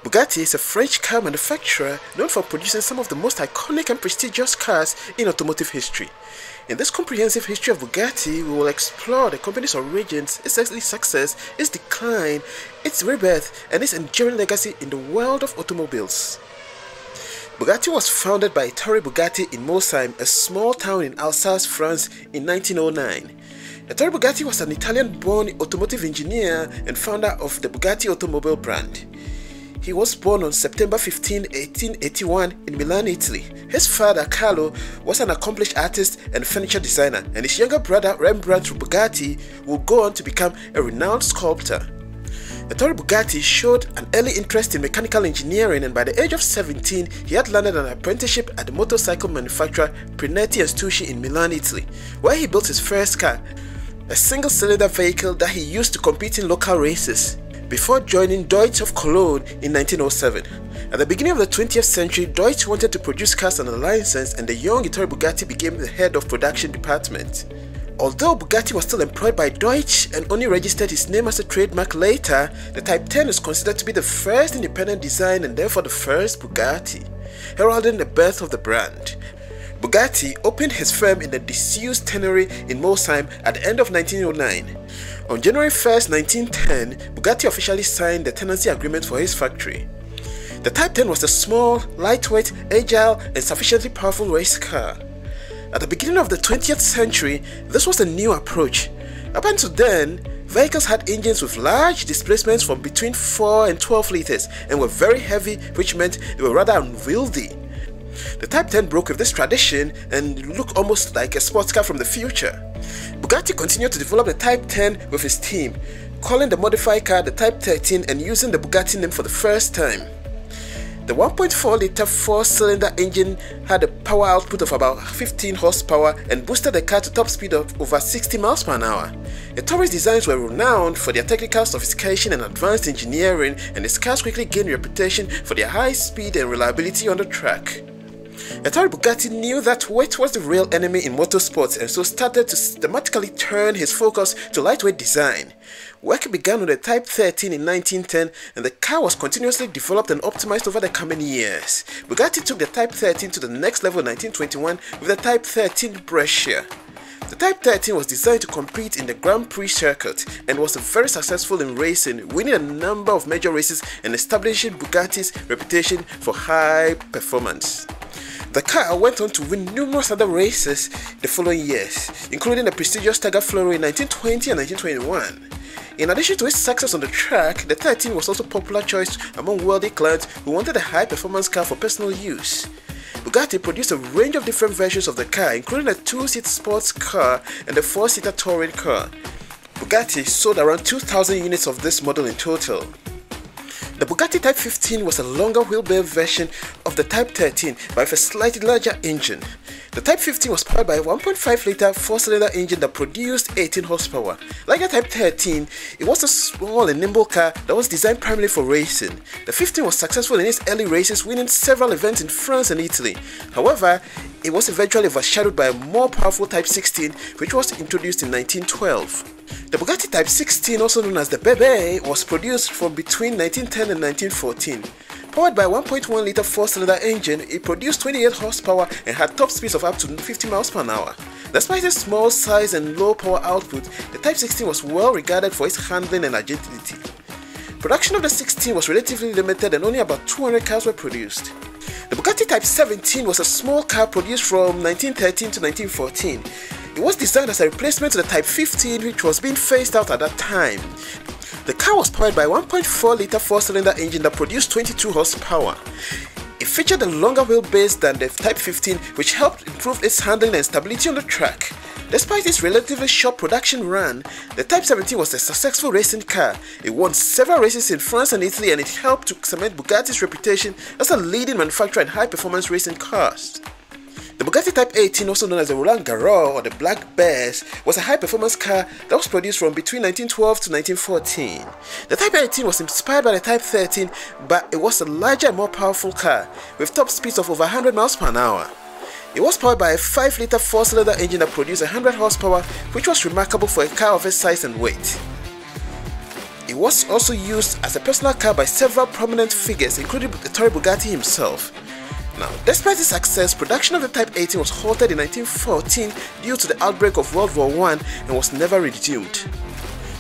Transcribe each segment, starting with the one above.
Bugatti is a French car manufacturer known for producing some of the most iconic and prestigious cars in automotive history. In this comprehensive history of Bugatti, we will explore the company's origins, its early success, its decline, its rebirth, and its enduring legacy in the world of automobiles. Bugatti was founded by Ettore Bugatti in Molsheim, a small town in Alsace, France, in 1909. Ettore Bugatti was an Italian-born automotive engineer and founder of the Bugatti automobile brand. He was born on September 15, 1881 in Milan, Italy. His father, Carlo, was an accomplished artist and furniture designer, and his younger brother, Rembrandt Bugatti, would go on to become a renowned sculptor. Ettore Bugatti showed an early interest in mechanical engineering, and by the age of 17, he had landed an apprenticeship at the motorcycle manufacturer Pinetti and Stucci in Milan, Italy, where he built his first car, a single-cylinder vehicle that he used to compete in local races, before joining Deutz of Cologne in 1907. At the beginning of the 20th century, Deutz wanted to produce cars on a license, and the young Ettore Bugatti became the head of production department. Although Bugatti was still employed by Deutz and only registered his name as a trademark later, the Type 10 is considered to be the first independent design and therefore the first Bugatti, heralding the birth of the brand. Bugatti opened his firm in the disused tannery in Molsheim at the end of 1909. On January 1st, 1910, Bugatti officially signed the tenancy agreement for his factory. The Type 10 was a small, lightweight, agile, and sufficiently powerful race car. At the beginning of the 20th century, this was a new approach. Up until then, vehicles had engines with large displacements from between 4 and 12 liters and were very heavy, which meant they were rather unwieldy. The Type 10 broke with this tradition and looked almost like a sports car from the future. Bugatti continued to develop the Type 10 with his team, calling the modified car the Type 13 and using the Bugatti name for the first time. The 1.4-litre 4-cylinder engine had a power output of about 15 horsepower and boosted the car to top speed of over 60 miles per hour. Ettore's designs were renowned for their technical sophistication and advanced engineering, and his cars quickly gained a reputation for their high speed and reliability on the track. Ettore Bugatti knew that weight was the real enemy in motorsports, and so started to systematically turn his focus to lightweight design. Work began on the Type 13 in 1910, and the car was continuously developed and optimized over the coming years. Bugatti took the Type 13 to the next level in 1921 with the Type 13 Brescia. The Type 13 was designed to compete in the Grand Prix circuit and was very successful in racing, winning a number of major races and establishing Bugatti's reputation for high performance. The car went on to win numerous other races the following years, including the prestigious Targa Florio in 1920 and 1921. In addition to its success on the track, the 13 was also a popular choice among wealthy clients who wanted a high-performance car for personal use. Bugatti produced a range of different versions of the car, including a 2-seat sports car and a 4-seater touring car. Bugatti sold around 2,000 units of this model in total. The Bugatti Type 15 was a longer wheelbase version of the Type 13 but with a slightly larger engine. The Type 15 was powered by a 1.5-litre 4-cylinder engine that produced 18 horsepower. Like the Type 13, it was a small and nimble car that was designed primarily for racing. The 15 was successful in its early races, winning several events in France and Italy. However, it was eventually overshadowed by a more powerful Type 16, which was introduced in 1912. The Bugatti Type 16, also known as the Bebe, was produced from between 1910 and 1914. Powered by a 1.1-litre 4-cylinder engine, it produced 28 horsepower and had top speeds of up to 50 miles per hour. Despite its small size and low power output, the Type 16 was well regarded for its handling and agility. Production of the 16 was relatively limited and only about 200 cars were produced. The Bugatti Type 17 was a small car produced from 1913 to 1914. It was designed as a replacement to the Type 15, which was being phased out at that time. The car was powered by a 1.4-litre 4-cylinder engine that produced 22 horsepower. It featured a longer wheelbase than the Type 15, which helped improve its handling and stability on the track. Despite its relatively short production run, the Type 17 was a successful racing car. It won several races in France and Italy, and it helped to cement Bugatti's reputation as a leading manufacturer in high-performance racing cars. The Bugatti Type 18, also known as the Roland Garros or the Black Bears, was a high-performance car that was produced from between 1912 to 1914. The Type 18 was inspired by the Type 13, but it was a larger and more powerful car, with top speeds of over 100 miles per hour. It was powered by a 5-litre 4-cylinder engine that produced 100 horsepower, which was remarkable for a car of its size and weight. It It was also used as a personal car by several prominent figures, including Ettore Bugatti himself. Now, despite its success, production of the Type 18 was halted in 1914 due to the outbreak of World War I and was never resumed.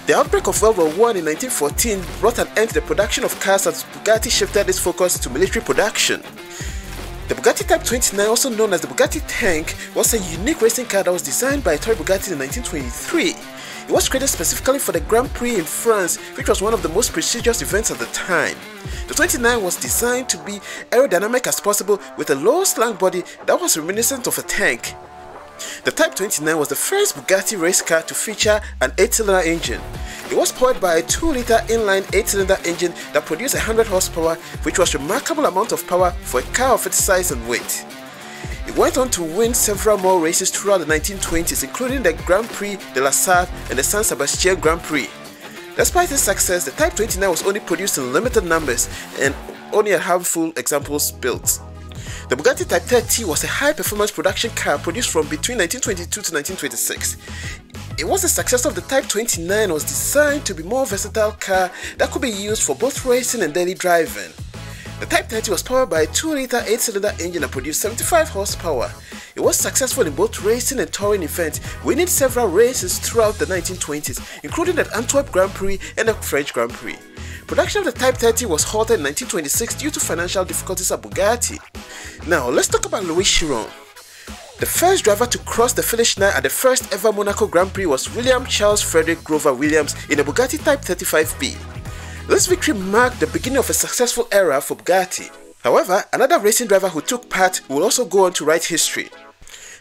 The outbreak of World War I in 1914 brought an end to the production of cars as Bugatti shifted its focus to military production. The Bugatti Type 29, also known as the Bugatti Tank, was a unique racing car that was designed by Ettore Bugatti in 1923. It was created specifically for the Grand Prix in France, which was one of the most prestigious events at the time. The 29 was designed to be aerodynamic as possible with a low slant body that was reminiscent of a tank. The Type 29 was the first Bugatti race car to feature an 8-cylinder engine. It was powered by a 2-liter inline 8-cylinder engine that produced 100 horsepower, which was a remarkable amount of power for a car of its size and weight. It went on to win several more races throughout the 1920s, including the Grand Prix de la Sarthe and the San Sebastian Grand Prix. Despite its success, the Type 29 was only produced in limited numbers and only a handful examples built. The Bugatti Type 30 was a high-performance production car produced from between 1922 to 1926. It was the successor of the Type 29 and was designed to be a more versatile car that could be used for both racing and daily driving. The Type 30 was powered by a 2-liter 8-cylinder engine that produced 75 horsepower. It was successful in both racing and touring events, winning several races throughout the 1920s, including the Antwerp Grand Prix and the French Grand Prix. Production of the Type 30 was halted in 1926 due to financial difficulties at Bugatti. Now, let's talk about Louis Chiron. The first driver to cross the finish line at the first ever Monaco Grand Prix was William Charles Frederick Grover Williams in the Bugatti Type 35B. This victory marked the beginning of a successful era for Bugatti. However, another racing driver who took part will also go on to write history.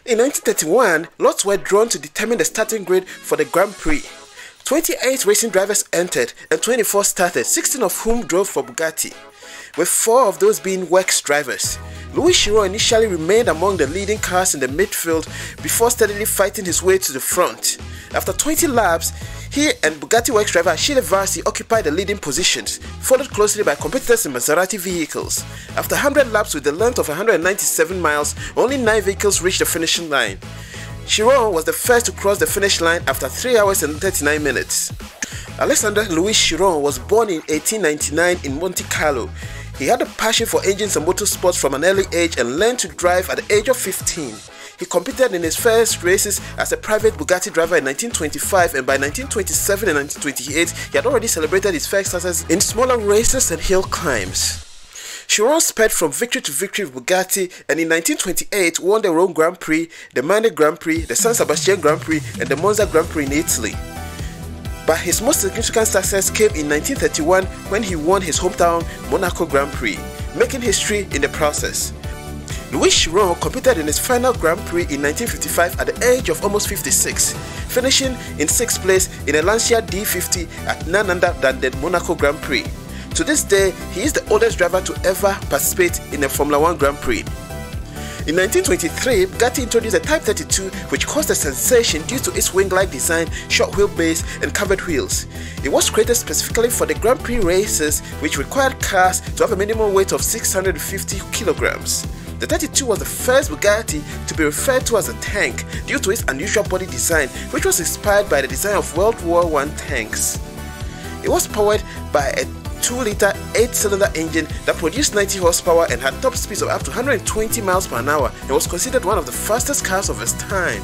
In 1931, lots were drawn to determine the starting grid for the Grand Prix. 28 racing drivers entered and 24 started, 16 of whom drove for Bugatti, with 4 of those being works drivers. Louis Chiron initially remained among the leading cars in the midfield before steadily fighting his way to the front. After 20 laps, he and Bugatti works driver Achille Varsi occupied the leading positions, followed closely by competitors in Maserati vehicles. After 100 laps with a length of 197 miles, only 9 vehicles reached the finishing line. Chiron was the first to cross the finish line after 3 hours and 39 minutes. Alexandre Louis Chiron was born in 1899 in Monte Carlo. He had a passion for engines and motorsports from an early age and learned to drive at the age of 15. He competed in his first races as a private Bugatti driver in 1925, and by 1927 and 1928 he had already celebrated his first success in smaller races and hill climbs. Chiron sped from victory to victory with Bugatti and in 1928 won the Rome Grand Prix, the Mane Grand Prix, the San Sebastian Grand Prix and the Monza Grand Prix in Italy. But his most significant success came in 1931 when he won his hometown Monaco Grand Prix, making history in the process. Louis Chiron competed in his final Grand Prix in 1955 at the age of almost 56, finishing in 6th place in a Lancia D50 at none other than the Monaco Grand Prix. To this day, he is the oldest driver to ever participate in a Formula 1 Grand Prix. In 1923, Bugatti introduced the Type 32, which caused a sensation due to its wing-like design, short wheelbase, and covered wheels. It was created specifically for the Grand Prix races, which required cars to have a minimum weight of 650 kilograms. The 32 was the first Bugatti to be referred to as a tank due to its unusual body design, which was inspired by the design of World War I tanks. It was powered by a 2-liter 8-cylinder engine that produced 90 horsepower and had top speeds of up to 120 miles per hour and was considered one of the fastest cars of its time.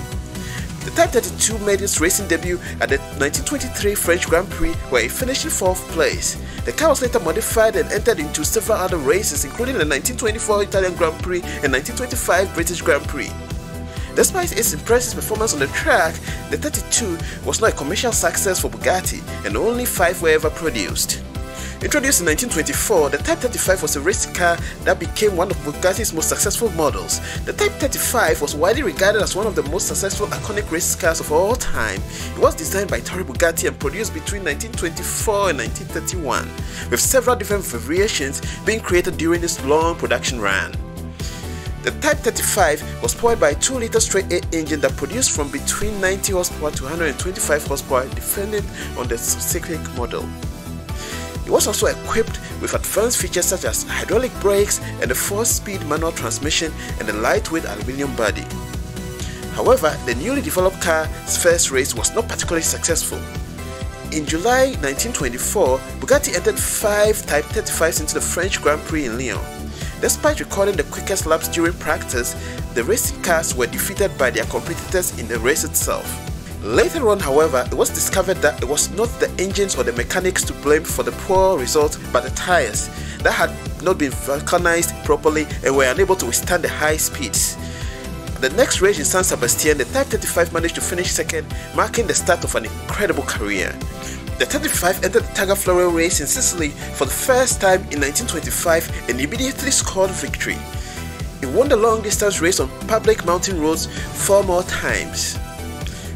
The Type 32 made its racing debut at the 1923 French Grand Prix, where it finished in 4th place. The car was later modified and entered into several other races, including the 1924 Italian Grand Prix and 1925 British Grand Prix. Despite its impressive performance on the track, the 32 was not a commercial success for Bugatti, and only 5 were ever produced. Introduced in 1924, the Type 35 was a race car that became one of Bugatti's most successful models. The Type 35 was widely regarded as one of the most successful iconic race cars of all time. It was designed by Ettore Bugatti and produced between 1924 and 1931, with several different variations being created during this long production run. The Type 35 was powered by a 2-liter straight-8 engine that produced from between 90 horsepower to 125 horsepower, depending on the specific model. It was also equipped with advanced features such as hydraulic brakes and a 4-speed manual transmission and a lightweight aluminum body. However, the newly developed car's first race was not particularly successful. In July 1924, Bugatti entered 5 Type 35s into the French Grand Prix in Lyon. Despite recording the quickest laps during practice, the racing cars were defeated by their competitors in the race itself. Later on, however, it was discovered that it was not the engines or the mechanics to blame for the poor result, but the tires that had not been vulcanized properly and were unable to withstand the high speeds. The next race in San Sebastian, the Type 35 managed to finish second, marking the start of an incredible career. The 35 entered the Targa Florio race in Sicily for the first time in 1925 and immediately scored victory. It won the long-distance race on public mountain roads 4 more times.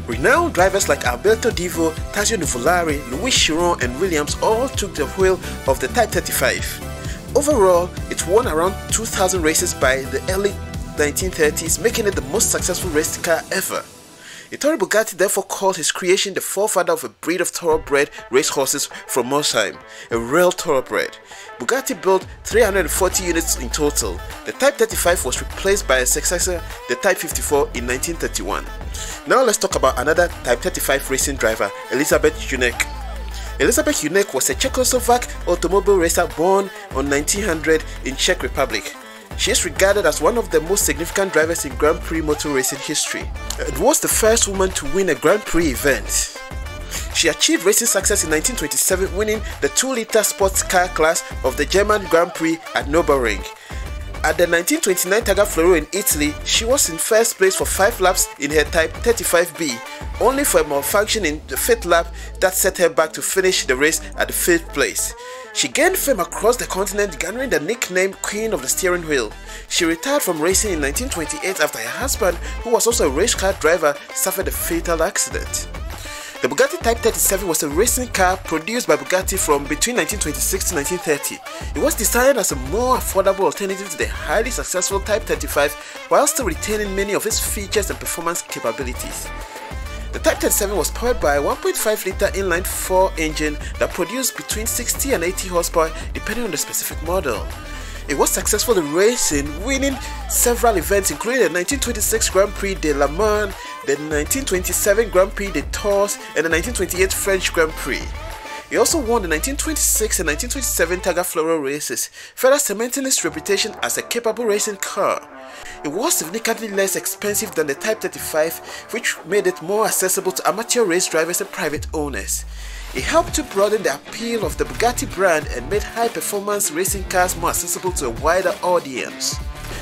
Renowned drivers like Alberto, Divo, Tazio, Nuvolari, Chiron and Williams all took the wheel of the Type 35. Overall, it won around 2,000 races by the early 1930s, making it the most successful race car ever. Ettore Bugatti therefore called his creation the forefather of a breed of thoroughbred racehorses from Mosheim, a real thoroughbred. Bugatti built 340 units in total. The Type 35 was replaced by a successor, the Type 54, in 1931. Now let's talk about another Type 35 racing driver, Elisabeth Junek. Elisabeth Junek was a Czechoslovak automobile racer born on 1900 in Czech Republic. She is regarded as one of the most significant drivers in Grand Prix motor racing history and was the first woman to win a Grand Prix event. She achieved racing success in 1927, winning the 2-liter sports car class of the German Grand Prix at Nürburgring. At the 1929 Targa Florio in Italy, she was in first place for 5 laps in her Type 35B, only for a malfunction in the 5th lap that set her back to finish the race at the 5th place. She gained fame across the continent, garnering the nickname Queen of the Steering Wheel. She retired from racing in 1928 after her husband, who was also a race car driver, suffered a fatal accident. The Bugatti Type 37 was a racing car produced by Bugatti from between 1926 to 1930. It was designed as a more affordable alternative to the highly successful Type 35 while still retaining many of its features and performance capabilities. The Type 37 was powered by a 1.5-liter inline-4 engine that produced between 60 and 80 horsepower depending on the specific model. It was successful in racing, winning several events including the 1926 Grand Prix de Le Mans, the 1927 Grand Prix de Tours, and the 1928 French Grand Prix. He also won the 1926 and 1927 Targa Florio races, further cementing its reputation as a capable racing car. It was significantly less expensive than the Type 35, which made it more accessible to amateur race drivers and private owners. It helped to broaden the appeal of the Bugatti brand and made high-performance racing cars more accessible to a wider audience.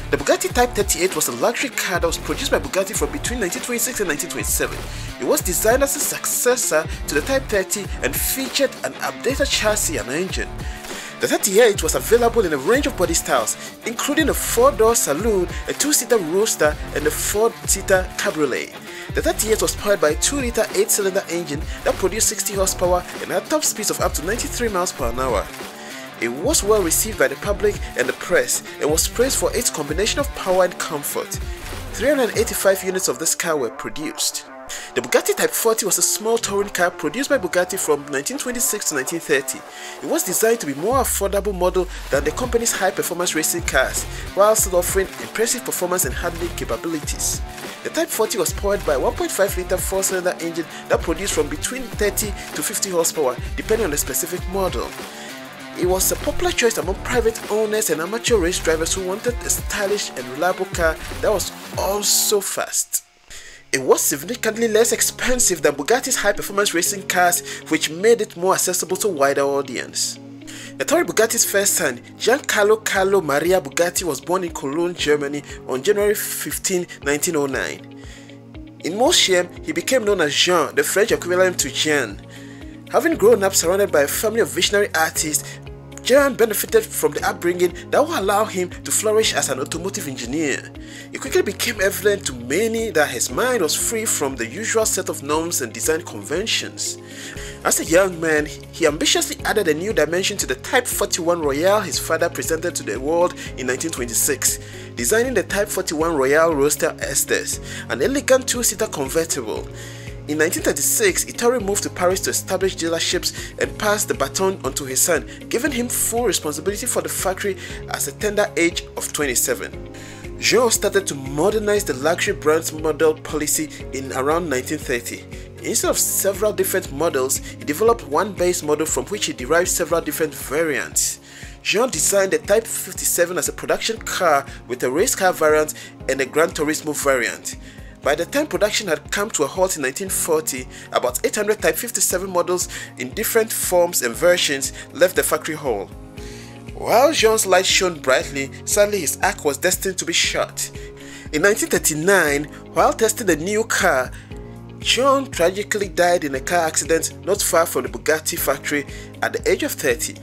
The Bugatti Type 38 was a luxury car that was produced by Bugatti from between 1926 and 1927. It was designed as a successor to the Type 30 and featured an updated chassis and engine. The 38 was available in a range of body styles, including a 4-door saloon, a 2-seater roadster, and a 4-seater cabriolet. The 38 was powered by a 2-liter 8-cylinder engine that produced 60 horsepower and had top speeds of up to 93 miles per hour. It was well received by the public and the press and was praised for its combination of power and comfort. 385 units of this car were produced. The Bugatti Type 40 was a small touring car produced by Bugatti from 1926 to 1930. It was designed to be a more affordable model than the company's high-performance racing cars, while still offering impressive performance and handling capabilities. The Type 40 was powered by a 1.5-liter 4-cylinder engine that produced from between 30 to 50 horsepower, depending on the specific model. It was a popular choice among private owners and amateur race drivers who wanted a stylish and reliable car that was also fast. It was significantly less expensive than Bugatti's high-performance racing cars, which made it more accessible to a wider audience. Ettore Bugatti's first son, Giancarlo Carlo Maria Bugatti, was born in Cologne, Germany on January 15, 1909. In Mosheim, he became known as Jean, the French equivalent to Jean. Having grown up surrounded by a family of visionary artists, Jean benefited from the upbringing that would allow him to flourish as an automotive engineer. It quickly became evident to many that his mind was free from the usual set of norms and design conventions. As a young man, he ambitiously added a new dimension to the Type 41 Royale his father presented to the world in 1926, designing the Type 41 Royale Roadster Estes, an elegant 2-seater convertible. In 1936, Ettore moved to Paris to establish dealerships and passed the baton onto his son, giving him full responsibility for the factory at a tender age of 27. Jean started to modernize the luxury brand's model policy in around 1930. Instead of several different models, he developed one base model from which he derived several different variants. Jean designed the Type 57 as a production car with a race car variant and a Gran Turismo variant. By the time production had come to a halt in 1940, about 800 Type 57 models in different forms and versions left the factory hall. While Jean's light shone brightly, sadly his arc was destined to be shot. In 1939, while testing the new car, Jean tragically died in a car accident not far from the Bugatti factory at the age of 30.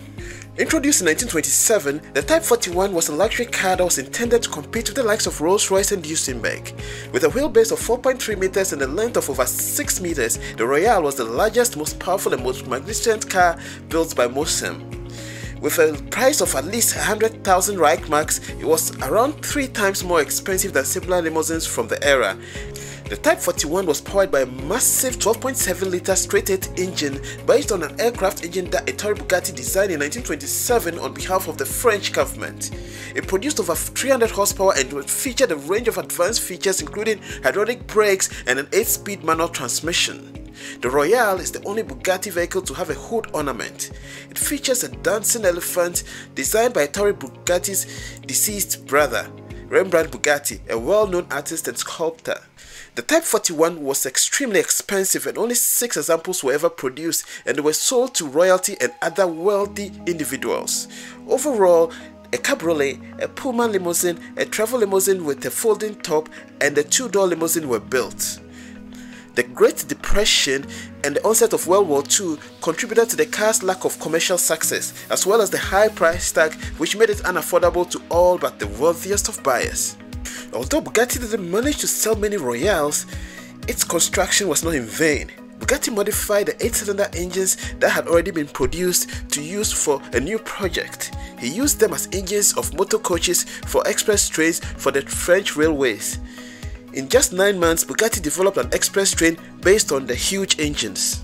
Introduced in 1927, the Type 41 was a luxury car that was intended to compete with the likes of Rolls-Royce and Duesenberg. With a wheelbase of 4.3 meters and a length of over 6 meters, the Royale was the largest, most powerful and most magnificent car built by Mosem. With a price of at least 100,000 Reichmarks, it was around 3 times more expensive than similar limousines from the era. The Type 41 was powered by a massive 12.7-litre straight-8 engine based on an aircraft engine that Ettore Bugatti designed in 1927 on behalf of the French government. It produced over 300 horsepower and featured a range of advanced features including hydraulic brakes and an 8-speed manual transmission. The Royale is the only Bugatti vehicle to have a hood ornament. It features a dancing elephant designed by Ettore Bugatti's deceased brother, Rembrandt Bugatti, a well-known artist and sculptor. The Type 41 was extremely expensive and only 6 examples were ever produced, and they were sold to royalty and other wealthy individuals. Overall, a cabriolet, a Pullman limousine, a travel limousine with a folding top, and a 2-door limousine were built. The Great Depression and the onset of World War II contributed to the car's lack of commercial success, as well as the high price tag which made it unaffordable to all but the wealthiest of buyers. Although Bugatti didn't manage to sell many Royales, its construction was not in vain. Bugatti modified the 8-cylinder engines that had already been produced to use for a new project. He used them as engines of motor coaches for express trains for the French railways. In just 9 months, Bugatti developed an express train based on the huge engines.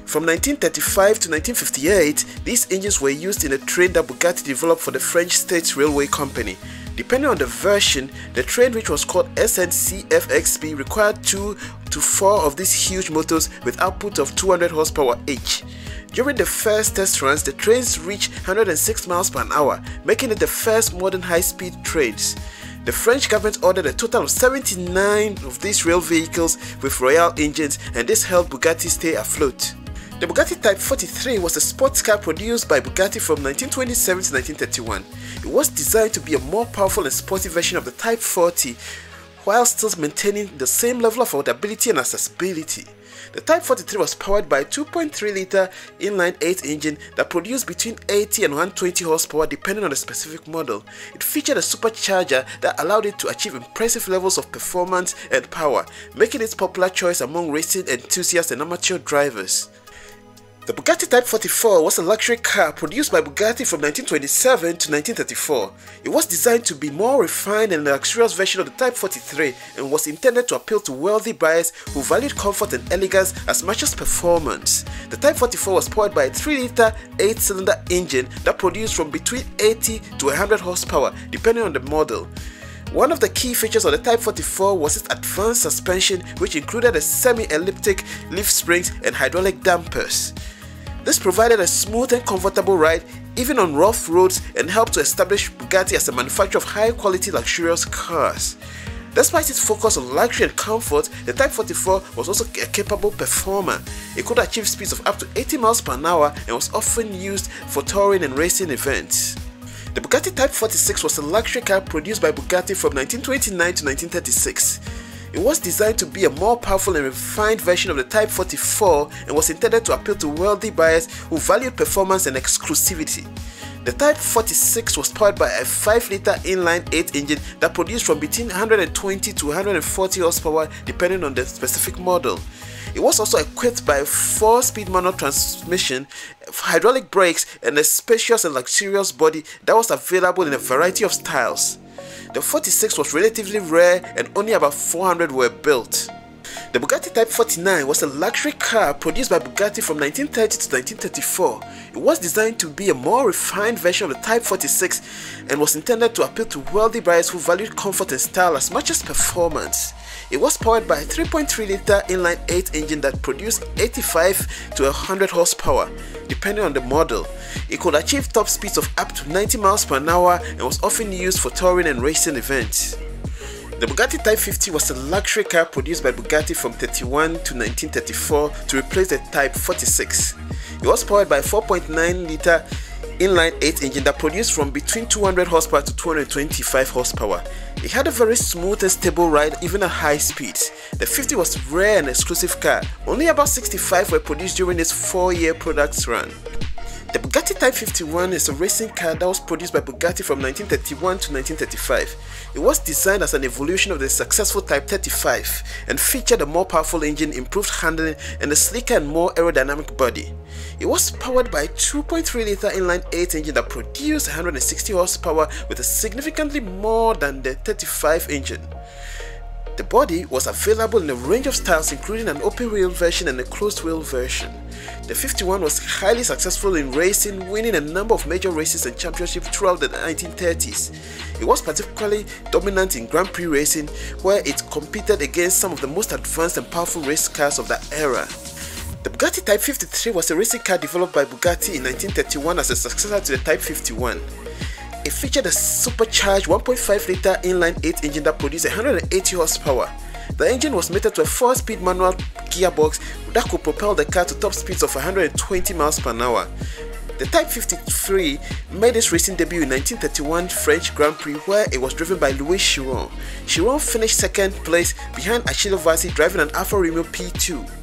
From 1935 to 1958, these engines were used in a train that Bugatti developed for the French State Railway Company. Depending on the version, the train, which was called SNCFXP, required 2 to 4 of these huge motors with output of 200 horsepower each. During the first test runs, the trains reached 106 miles per hour, making it the first modern high-speed trains. The French government ordered a total of 79 of these rail vehicles with Royale engines, and this helped Bugatti stay afloat. The Bugatti Type 43 was a sports car produced by Bugatti from 1927 to 1931. It was designed to be a more powerful and sporty version of the Type 40, while still maintaining the same level of affordability and accessibility. The Type 43 was powered by a 2.3-litre inline-8 engine that produced between 80 and 120 horsepower depending on the specific model. It featured a supercharger that allowed it to achieve impressive levels of performance and power, making it a popular choice among racing enthusiasts and amateur drivers. The Bugatti Type 44 was a luxury car produced by Bugatti from 1927 to 1934. It was designed to be more refined and a luxurious version of the Type 43 and was intended to appeal to wealthy buyers who valued comfort and elegance as much as performance. The Type 44 was powered by a 3-litre 8-cylinder engine that produced from between 80 to 100 horsepower depending on the model. One of the key features of the Type 44 was its advanced suspension, which included a semi-elliptic leaf springs and hydraulic dampers. This provided a smooth and comfortable ride even on rough roads and helped to establish Bugatti as a manufacturer of high-quality luxurious cars. Despite its focus on luxury and comfort, the Type 44 was also a capable performer. It could achieve speeds of up to 80 miles per hour and was often used for touring and racing events. The Bugatti Type 46 was a luxury car produced by Bugatti from 1929 to 1936. It was designed to be a more powerful and refined version of the Type 44 and was intended to appeal to wealthy buyers who valued performance and exclusivity. The Type 46 was powered by a 5-litre inline-8 engine that produced from between 120 to 140 horsepower depending on the specific model. It was also equipped by a 4-speed manual transmission, hydraulic brakes, and a spacious and luxurious body that was available in a variety of styles. The 46 was relatively rare and only about 400 were built. The Bugatti Type 49 was a luxury car produced by Bugatti from 1930 to 1934. It was designed to be a more refined version of the Type 46 and was intended to appeal to wealthy buyers who valued comfort and style as much as performance. It was powered by a 3.3-liter inline-8 engine that produced 85 to 100 horsepower, depending on the model. It could achieve top speeds of up to 90 miles per hour and was often used for touring and racing events. The Bugatti Type 50 was a luxury car produced by Bugatti from 1931 to 1934 to replace the Type 46. It was powered by a 4.9-liter inline-8 engine that produced from between 200 horsepower to 225 horsepower. It had a very smooth and stable ride even at high speeds. The 50 was a rare and exclusive car. Only about 65 were produced during its 4-year product run. The Bugatti Type 51 is a racing car that was produced by Bugatti from 1931 to 1935. It was designed as an evolution of the successful Type 35 and featured a more powerful engine, improved handling, and a sleeker and more aerodynamic body. It was powered by a 2.3-liter inline-8 engine that produced 160 horsepower with a significantly more than the 35 engine. The body was available in a range of styles, including an open-wheel version and a closed-wheel version. The 51 was highly successful in racing, winning a number of major races and championships throughout the 1930s. It was particularly dominant in Grand Prix racing, where it competed against some of the most advanced and powerful race cars of that era. The Bugatti Type 53 was a racing car developed by Bugatti in 1931 as a successor to the Type 51. It featured a supercharged 1.5-liter inline-8 engine that produced 180 horsepower. The engine was mated to a 4-speed manual gearbox that could propel the car to top speeds of 120 miles per hour. The Type 53 made its racing debut in 1931 French Grand Prix, where it was driven by Louis Chiron. Chiron finished second place behind Achille Varsi driving an Alfa Romeo P2.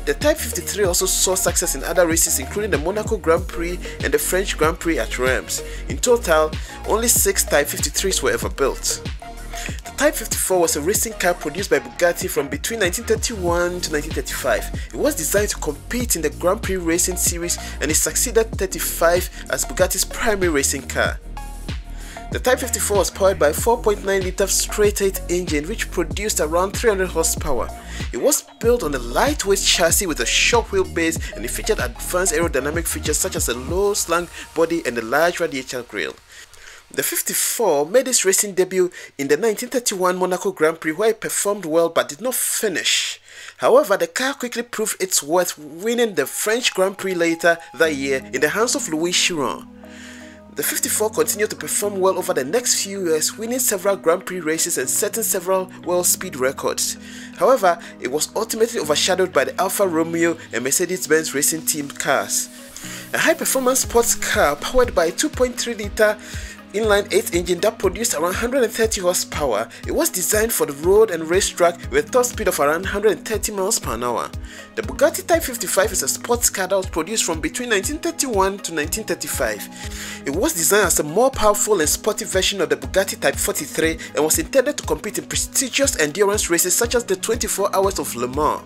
The Type 53 also saw success in other races, including the Monaco Grand Prix and the French Grand Prix at Reims. In total, only 6 Type 53s were ever built. The Type 54 was a racing car produced by Bugatti from between 1931 to 1935. It was designed to compete in the Grand Prix racing series, and it succeeded 35 as Bugatti's primary racing car. The Type 54 was powered by a 4.9-liter straight-8 engine which produced around 300 horsepower. It was built on a lightweight chassis with a short wheelbase, and it featured advanced aerodynamic features such as a low-slung body and a large radiator grille. The 54 made its racing debut in the 1931 Monaco Grand Prix, where it performed well but did not finish. However, the car quickly proved its worth, winning the French Grand Prix later that year in the hands of Louis Chiron. The 54 continued to perform well over the next few years, winning several Grand Prix races and setting several world speed records. However, it was ultimately overshadowed by the Alfa Romeo and Mercedes-Benz racing team cars. A high-performance sports car powered by a 2.3-liter inline-8 engine that produced around 130 horsepower. It was designed for the road and racetrack with a top speed of around 130 miles per hour. The Bugatti Type 55 is a sports car that was produced from between 1931 to 1935. It was designed as a more powerful and sporty version of the Bugatti Type 43 and was intended to compete in prestigious endurance races such as the 24 Hours of Le Mans.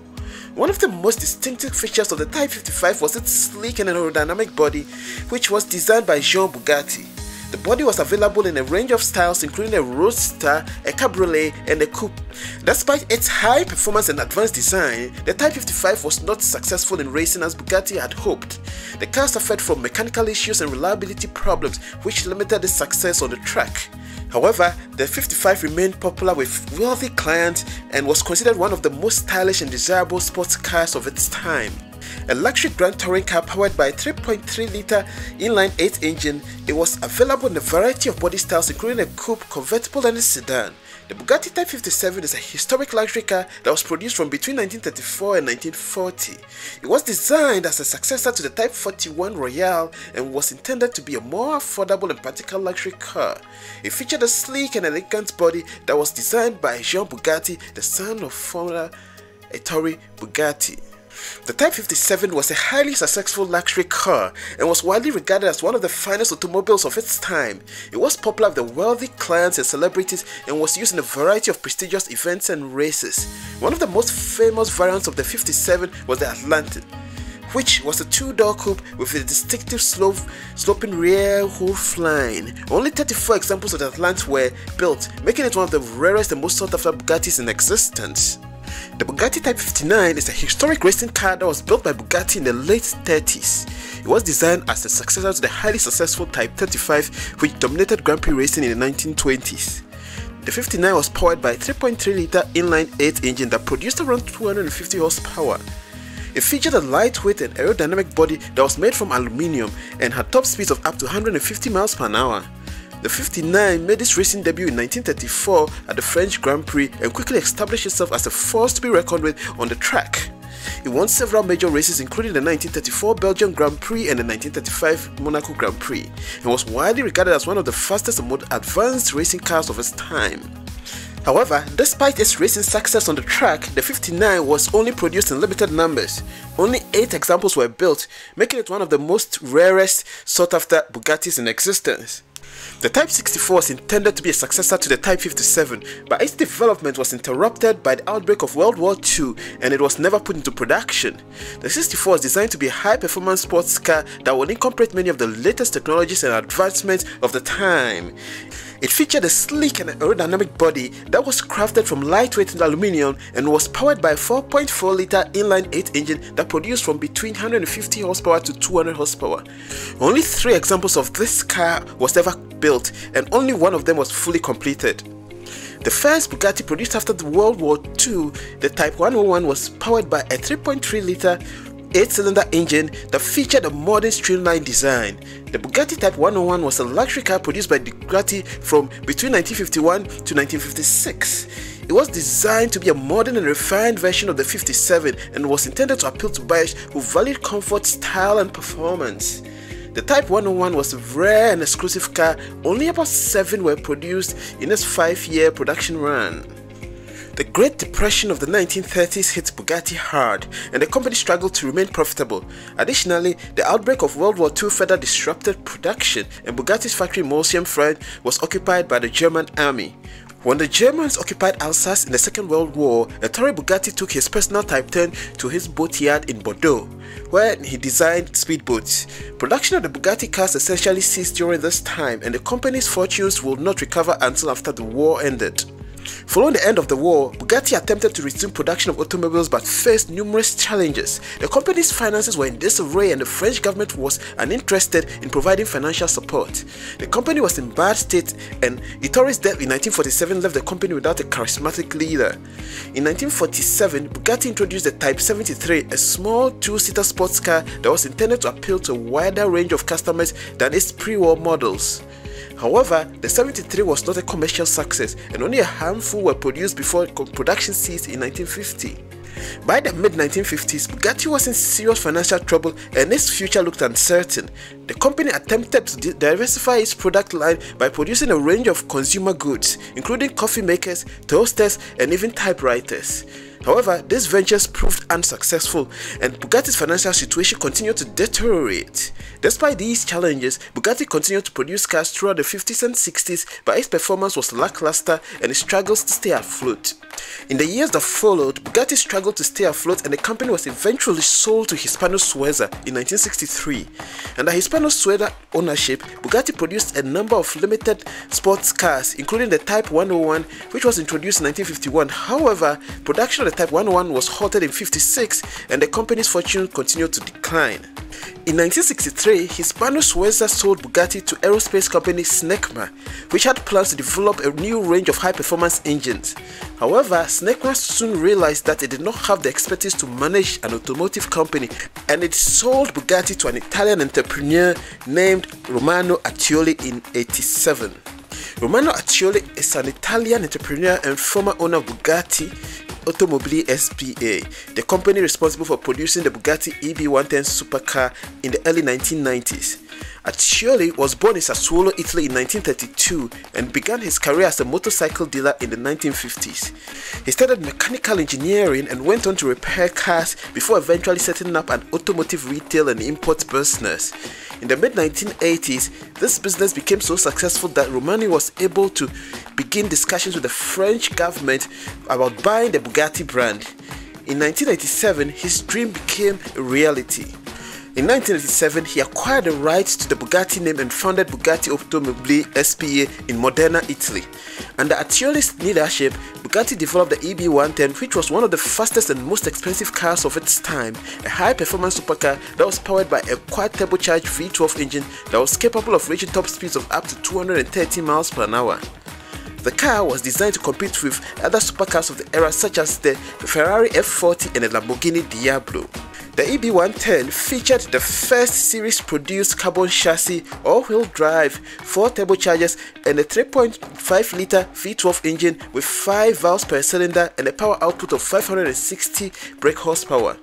One of the most distinctive features of the Type 55 was its sleek and aerodynamic body, which was designed by Jean Bugatti. The body was available in a range of styles, including a roadster, a cabriolet, and a coupe. Despite its high performance and advanced design, the Type 55 was not successful in racing as Bugatti had hoped. The car suffered from mechanical issues and reliability problems, which limited its success on the track. However, the 55 remained popular with wealthy clients and was considered one of the most stylish and desirable sports cars of its time. A luxury grand touring car powered by a 3.3-liter inline-8 engine, it was available in a variety of body styles, including a coupe, convertible, and a sedan. The Bugatti Type 57 is a historic luxury car that was produced from between 1934 and 1940. It was designed as a successor to the Type 41 Royale and was intended to be a more affordable and practical luxury car. It featured a sleek and elegant body that was designed by Jean Bugatti, the son of former Ettore Bugatti. The Type 57 was a highly successful luxury car and was widely regarded as one of the finest automobiles of its time. It was popular with the wealthy clients and celebrities and was used in a variety of prestigious events and races. One of the most famous variants of the 57 was the Atlantic, which was a 2-door coupe with a distinctive sloping rear roof line. Only 34 examples of the Atlantic were built, making it one of the rarest and most sought-after Bugattis in existence. The Bugatti Type 59 is a historic racing car that was built by Bugatti in the late 30s. It was designed as a successor to the highly successful Type 35, which dominated Grand Prix racing in the 1920s. The 59 was powered by a 3.3-litre inline-8 engine that produced around 250 horsepower. It featured a lightweight and aerodynamic body that was made from aluminium and had top speeds of up to 150 miles per hour. The 59 made its racing debut in 1934 at the French Grand Prix and quickly established itself as a force to be reckoned with on the track. It won several major races including the 1934 Belgian Grand Prix and the 1935 Monaco Grand Prix, and was widely regarded as one of the fastest and most advanced racing cars of its time. However, despite its racing success on the track, the 59 was only produced in limited numbers. Only 8 examples were built, making it one of the most rarest sought-after Bugattis in existence. The Type 64 was intended to be a successor to the Type 57, but its development was interrupted by the outbreak of World War II and it was never put into production. The 64 was designed to be a high-performance sports car that would incorporate many of the latest technologies and advancements of the time. It featured a sleek and aerodynamic body that was crafted from lightweight aluminium and was powered by a 4.4-litre inline-8 engine that produced from between 150 horsepower to 200 horsepower. Only 3 examples of this car was ever built, and only one of them was fully completed. The first Bugatti produced after the World War II, the Type 101, was powered by a 3.3-litre 8-cylinder engine that featured a modern streamlined design. The Bugatti Type 101 was a luxury car produced by Bugatti from between 1951 to 1956. It was designed to be a modern and refined version of the 57 and was intended to appeal to buyers who valued comfort, style and performance. The Type 101 was a rare and exclusive car. Only about 7 were produced in its 5-year production run. The Great Depression of the 1930s hit Bugatti hard, and the company struggled to remain profitable. Additionally, the outbreak of World War II further disrupted production, and Bugatti's factory in Molsheim was occupied by the German army. When the Germans occupied Alsace in the Second World War, Ettore Bugatti took his personal Type 10 to his boatyard in Bordeaux, where he designed speedboats. Production of the Bugatti cars essentially ceased during this time, and the company's fortunes would not recover until after the war ended. Following the end of the war, Bugatti attempted to resume production of automobiles but faced numerous challenges. The company's finances were in disarray and the French government was uninterested in providing financial support. The company was in bad state, and Ettore's death in 1947 left the company without a charismatic leader. In 1947, Bugatti introduced the Type 73, a small 2-seater sports car that was intended to appeal to a wider range of customers than its pre-war models. However, the 73 was not a commercial success, and only a handful were produced before production ceased in 1950. By the mid-1950s, Bugatti was in serious financial trouble and its future looked uncertain. The company attempted to diversify its product line by producing a range of consumer goods, including coffee makers, toasters, and even typewriters. However, these ventures proved unsuccessful, and Bugatti's financial situation continued to deteriorate. Despite these challenges, Bugatti continued to produce cars throughout the 50s and 60s, but its performance was lackluster and it struggles to stay afloat. In the years that followed, Bugatti struggled to stay afloat and the company was eventually sold to Hispano-Suiza in 1963. Under Hispano-Suiza ownership, Bugatti produced a number of limited sports cars, including the Type 101, which was introduced in 1951. However, production of the Type 101 was halted in 1956 and the company's fortune continued to decline. In 1963, Hispano-Suiza sold Bugatti to aerospace company Snecma, which had plans to develop a new range of high-performance engines. However, Snecma soon realized that it did not have the expertise to manage an automotive company, and it sold Bugatti to an Italian entrepreneur named Romano Artioli in 1987. Romano Artioli is an Italian entrepreneur and former owner of Bugatti Automobili SPA, the company responsible for producing the Bugatti EB110 supercar in the early 1990s. Achille was born in Sassuolo, Italy in 1932 and began his career as a motorcycle dealer in the 1950s. He studied mechanical engineering and went on to repair cars before eventually setting up an automotive retail and import business. In the mid-1980s, this business became so successful that Romano was able to begin discussions with the French government about buying the Bugatti brand. In 1987, his dream became a reality. In 1987, he acquired the rights to the Bugatti name and founded Bugatti Automobili SPA in Modena, Italy. Under Artioli's leadership, Bugatti developed the EB110, which was one of the fastest and most expensive cars of its time, a high-performance supercar that was powered by a quad-turbocharged V12 engine that was capable of reaching top speeds of up to 230 miles per hour. The car was designed to compete with other supercars of the era such as the Ferrari F40 and the Lamborghini Diablo. The EB110 featured the first series-produced carbon chassis, all-wheel drive, 4 turbochargers, and a 3.5-litre V12 engine with 5 valves per cylinder and a power output of 560 brake horsepower.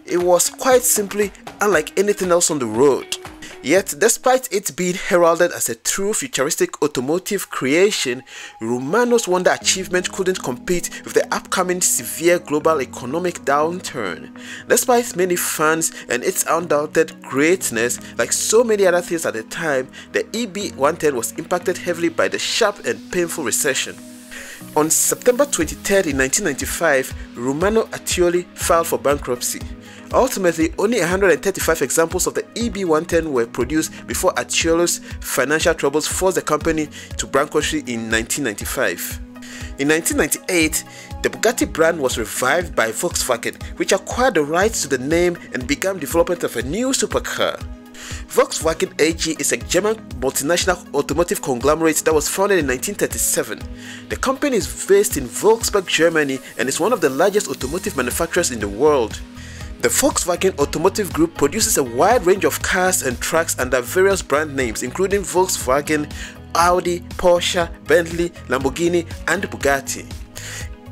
It was quite simply unlike anything else on the road. Yet, despite it being heralded as a true futuristic automotive creation, Romano's wonder achievement couldn't compete with the upcoming severe global economic downturn. Despite many fans and its undoubted greatness, like so many other things at the time, the EB110 was impacted heavily by the sharp and painful recession. On September 23, 1995, Romano Artioli filed for bankruptcy. Ultimately, only 135 examples of the EB110 were produced before Artioli's financial troubles forced the company to bankruptcy in 1995. In 1998, the Bugatti brand was revived by Volkswagen, which acquired the rights to the name and began development of a new supercar. Volkswagen AG is a German multinational automotive conglomerate that was founded in 1937. The company is based in Wolfsburg, Germany, and is one of the largest automotive manufacturers in the world. The Volkswagen Automotive Group produces a wide range of cars and trucks under various brand names including Volkswagen, Audi, Porsche, Bentley, Lamborghini, and Bugatti.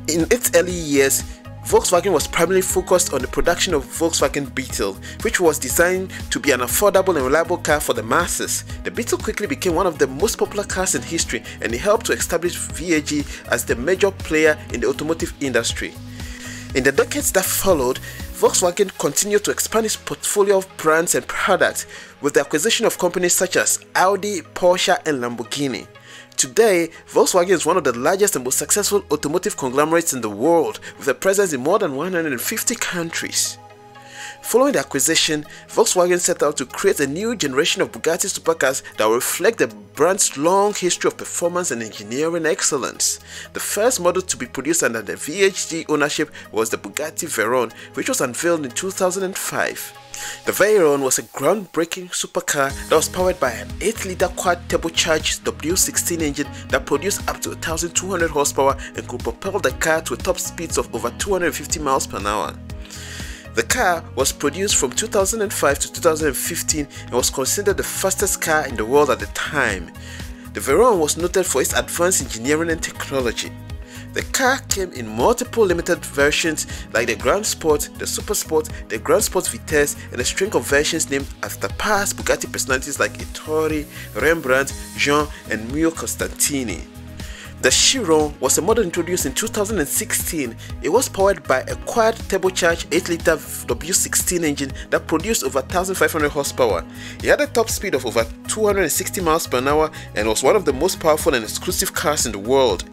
In its early years, Volkswagen was primarily focused on the production of Volkswagen Beetle, which was designed to be an affordable and reliable car for the masses. The Beetle quickly became one of the most popular cars in history, and it helped to establish VAG as the major player in the automotive industry. In the decades that followed, Volkswagen continued to expand its portfolio of brands and products with the acquisition of companies such as Audi, Porsche, and Lamborghini. Today, Volkswagen is one of the largest and most successful automotive conglomerates in the world, with a presence in more than 150 countries. Following the acquisition, Volkswagen set out to create a new generation of Bugatti supercars that will reflect the brand's long history of performance and engineering excellence. The first model to be produced under the VHG ownership was the Bugatti Veyron, which was unveiled in 2005. The Veyron was a groundbreaking supercar that was powered by an 8-litre quad turbocharged W16 engine that produced up to 1,200 horsepower and could propel the car to top speeds of over 250 miles per hour. The car was produced from 2005 to 2015 and was considered the fastest car in the world at the time. The Veyron was noted for its advanced engineering and technology. The car came in multiple limited versions like the Grand Sport, the Super Sport, the Grand Sport Vitesse, and a string of versions named after past Bugatti personalities like Ettore, Rembrandt, Jean, and Mio Costantini. The Chiron was a model introduced in 2016. It was powered by a quad turbocharged 8-litre W16 engine that produced over 1,500 horsepower. It had a top speed of over 260 miles per hour and was one of the most powerful and exclusive cars in the world.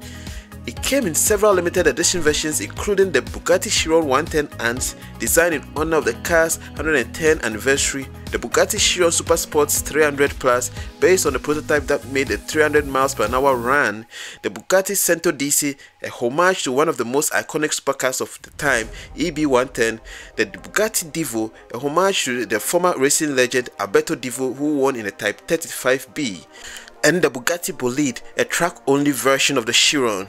It came in several limited edition versions including the Bugatti Chiron 110 Ants, designed in honor of the car's 110th anniversary, the Bugatti Chiron Super Sports 300 Plus, based on the prototype that made a 300 miles per hour run, the Bugatti Cento DC, a homage to one of the most iconic supercars of the time, EB110, the Bugatti Divo, a homage to the former racing legend Alberto Divo who won in a Type 35B, and the Bugatti Bolide, a track-only version of the Chiron.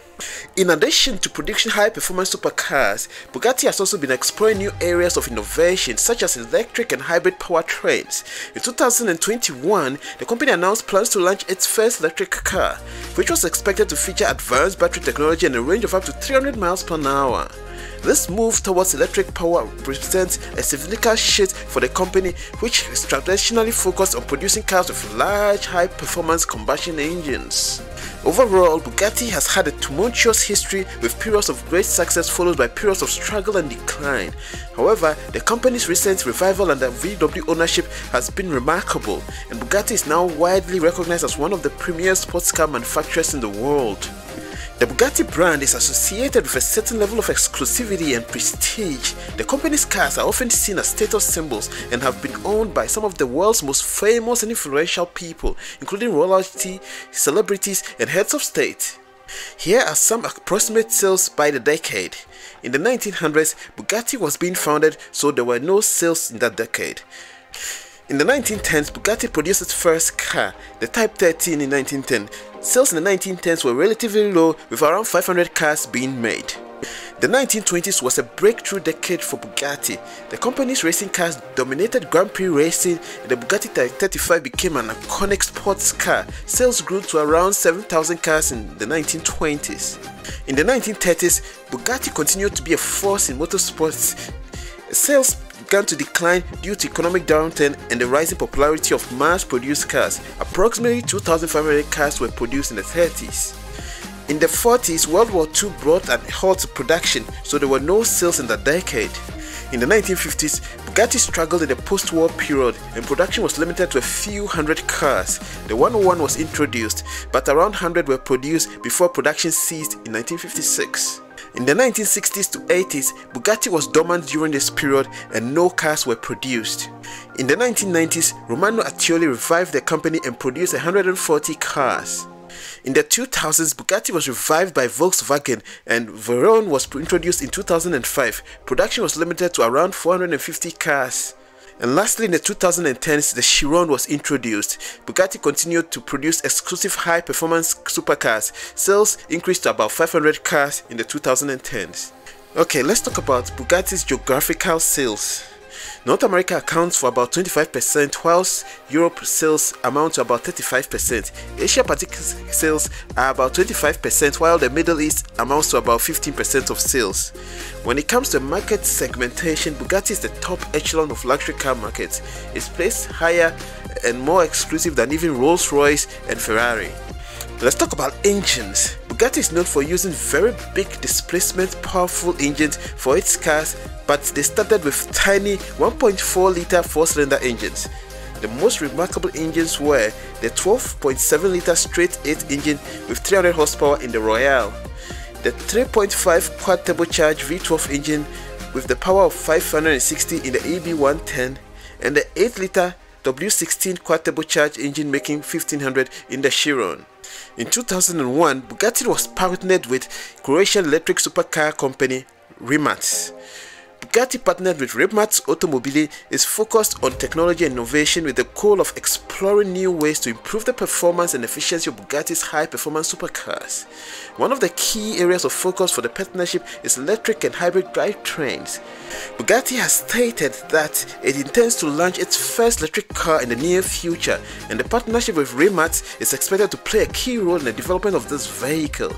In addition to producing high-performance supercars, Bugatti has also been exploring new areas of innovation such as electric and hybrid powertrains. In 2021, the company announced plans to launch its first electric car, which was expected to feature advanced battery technology and a range of up to 300 miles per hour. This move towards electric power represents a significant shift for the company, which is traditionally focused on producing cars with large, high-performance combustion engines. Overall, Bugatti has had a tumultuous history with periods of great success followed by periods of struggle and decline. However, the company's recent revival under VW ownership has been remarkable, and Bugatti is now widely recognized as one of the premier sports car manufacturers in the world. The Bugatti brand is associated with a certain level of exclusivity and prestige. The company's cars are often seen as status symbols and have been owned by some of the world's most famous and influential people, including royalty, celebrities, and heads of state. Here are some approximate sales by the decade. In the 1900s, Bugatti was being founded, so there were no sales in that decade. In the 1910s, Bugatti produced its first car, the Type 13 in 1910. Sales in the 1910s were relatively low, with around 500 cars being made. The 1920s was a breakthrough decade for Bugatti. The company's racing cars dominated Grand Prix racing, and the Bugatti 35 became an iconic sports car. Sales grew to around 7,000 cars in the 1920s. In the 1930s, Bugatti continued to be a force in motorsports. Sales began to decline due to economic downturn and the rising popularity of mass-produced cars. Approximately 2,500 cars were produced in the 30s. In the 40s, World War II brought an halt to production, so there were no sales in that decade. In the 1950s, Bugatti struggled in the post-war period and production was limited to a few hundred cars. The 101 was introduced, but around 100 were produced before production ceased in 1956. In the 1960s to 80s, Bugatti was dormant during this period and no cars were produced. In the 1990s, Romano Artioli revived the company and produced 140 cars. In the 2000s, Bugatti was revived by Volkswagen and Veyron was introduced in 2005. Production was limited to around 450 cars. And lastly, in the 2010s, the Chiron was introduced. Bugatti continued to produce exclusive high-performance supercars. Sales increased to about 500 cars in the 2010s. Okay, let's talk about Bugatti's geographical sales. North America accounts for about 25%, whilst Europe sales amount to about 35%. Asia Pacific sales are about 25%, while the Middle East amounts to about 15% of sales. When it comes to market segmentation, Bugatti is the top echelon of luxury car markets. It's placed higher and more exclusive than even Rolls-Royce and Ferrari. Let's talk about engines. Bugatti is known for using very big displacement powerful engines for its cars, but they started with tiny 1.4-litre 4-cylinder engines. The most remarkable engines were the 12.7-litre straight-8 engine with 300 horsepower in the Royale, the 3.5 quad turbocharged V12 engine with the power of 560 in the EB110, and the 8-litre W16 quad turbocharged engine making 1500 in the Chiron. In 2001, Bugatti was partnered with Croatian electric supercar company Rimac. Bugatti partnered with Rimac Automobili is focused on technology and innovation with the goal of exploring new ways to improve the performance and efficiency of Bugatti's high-performance supercars. One of the key areas of focus for the partnership is electric and hybrid drivetrains. Bugatti has stated that it intends to launch its first electric car in the near future, and the partnership with Rimac is expected to play a key role in the development of this vehicle.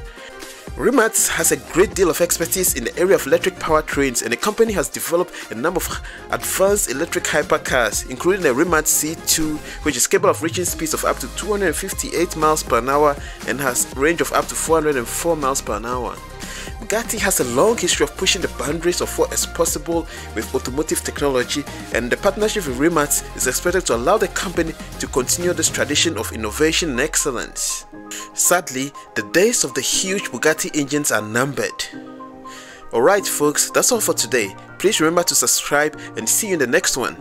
Rimac has a great deal of expertise in the area of electric powertrains, and the company has developed a number of advanced electric hypercars, including the Rimac C2, which is capable of reaching speeds of up to 258 miles per hour and has range of up to 404 miles per hour. Bugatti has a long history of pushing the boundaries of what is possible with automotive technology, and the partnership with Rimac is expected to allow the company to continue this tradition of innovation and excellence. Sadly, the days of the huge Bugatti engines are numbered. Alright folks, that's all for today. Please remember to subscribe and see you in the next one.